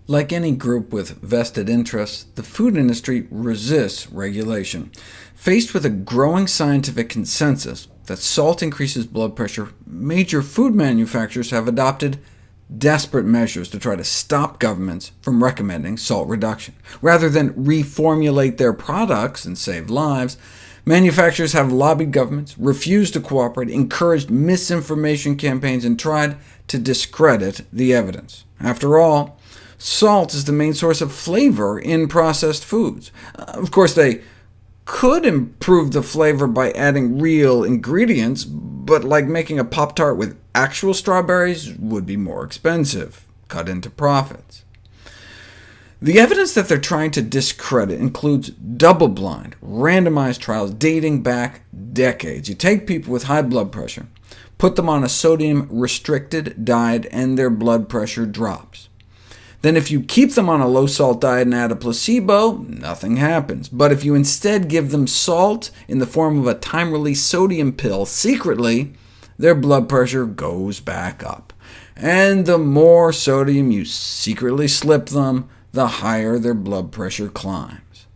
Like any group with vested interests, the food industry resists regulation. Faced with a growing scientific consensus that salt increases blood pressure, major food manufacturers have adopted desperate measures to try to stop governments from recommending salt reduction. Rather than reformulate their products and save lives, manufacturers have lobbied governments, refused to cooperate, encouraged misinformation campaigns, and tried to discredit the evidence. After all, salt is the main source of flavor in processed foods. Of course, they could improve the flavor by adding real ingredients, but like making a Pop-Tart with actual strawberries would be more expensive, cut into profits. The evidence that they're trying to discredit includes double-blind, randomized trials dating back decades. You take people with high blood pressure, put them on a sodium-restricted diet, and their blood pressure drops. Then if you keep them on a low-salt diet and add a placebo, nothing happens. But if you instead give them salt in the form of a time-release sodium pill secretly, their blood pressure goes back up. And the more sodium you secretly slip them, the higher their blood pressure climbs.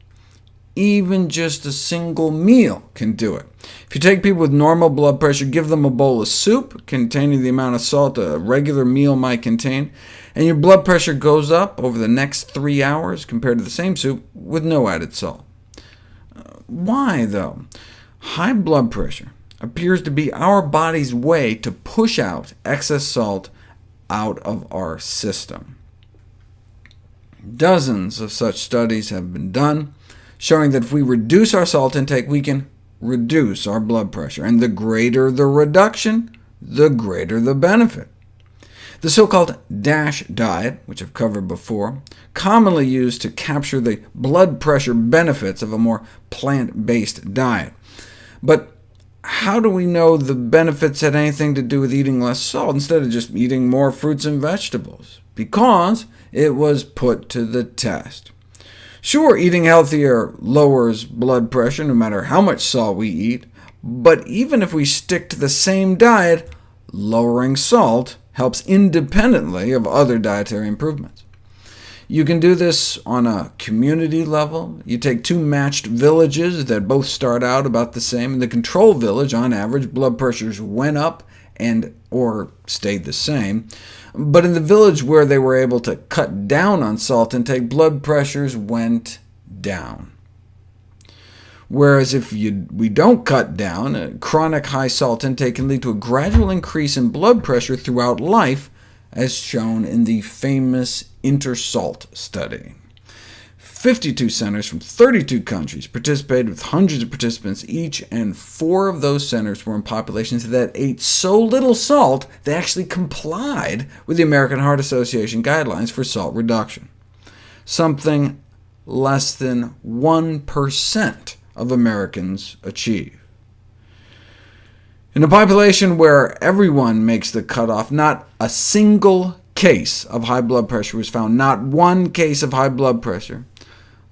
Even just a single meal can do it. If you take people with normal blood pressure, give them a bowl of soup containing the amount of salt a regular meal might contain, and your blood pressure goes up over the next 3 hours compared to the same soup with no added salt. Why, though? High blood pressure appears to be our body's way to push out excess salt out of our system. Dozens of such studies have been done, showing that if we reduce our salt intake, we can reduce our blood pressure, and the greater the reduction, the greater the benefit. The so-called DASH diet, which I've covered before, commonly used to capture the blood pressure benefits of a more plant-based diet. But how do we know the benefits had anything to do with eating less salt instead of just eating more fruits and vegetables? Because it was put to the test. Sure, eating healthier lowers blood pressure no matter how much salt we eat, but even if we stick to the same diet, lowering salt helps independently of other dietary improvements. You can do this on a community level. You take two matched villages that both start out about the same. In the control village, on average, blood pressures went up or stayed the same. But in the village where they were able to cut down on salt intake, blood pressures went down. Whereas if we don't cut down, a chronic high salt intake can lead to a gradual increase in blood pressure throughout life, as shown in the famous InterSalt study. 52 centers from 32 countries participated with hundreds of participants each, and 4 of those centers were in populations that ate so little salt they actually complied with the American Heart Association guidelines for salt reduction. Something less than 1% of Americans achieve. In a population where everyone makes the cutoff, not a single case of high blood pressure was found, not one case of high blood pressure.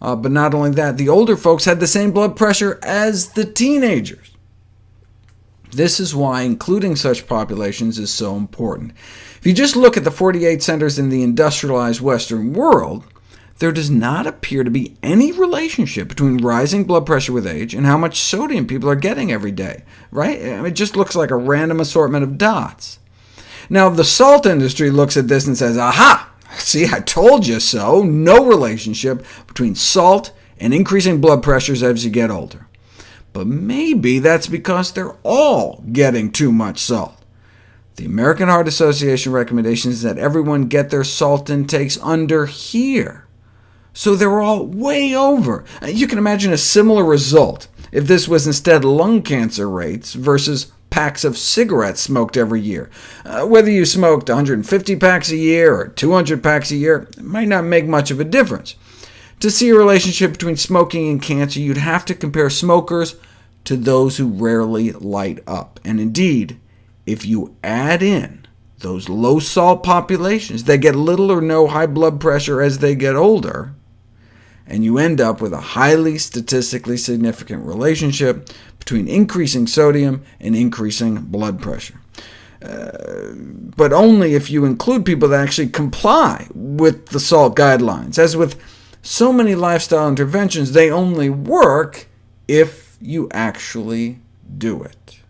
But not only that, the older folks had the same blood pressure as the teenagers. This is why including such populations is so important. If you just look at the 48 centers in the industrialized Western world, there does not appear to be any relationship between rising blood pressure with age and how much sodium people are getting every day, right? It just looks like a random assortment of dots. Now, the salt industry looks at this and says, aha! See, I told you so. No relationship between salt and increasing blood pressures as you get older. But maybe that's because they're all getting too much salt. The American Heart Association recommendation is that everyone get their salt intakes under here. So they're all way over. You can imagine a similar result if this was instead lung cancer rates versus packs of cigarettes smoked every year. Whether you smoked 150 packs a year or 200 packs a year, it might not make much of a difference. To see a relationship between smoking and cancer, you'd have to compare smokers to those who rarely light up. And indeed, if you add in those low-salt populations that get little or no high blood pressure as they get older, and you end up with a highly statistically significant relationship between increasing sodium and increasing blood pressure. but only if you include people that actually comply with the SALT guidelines. As with so many lifestyle interventions, they only work if you actually do it.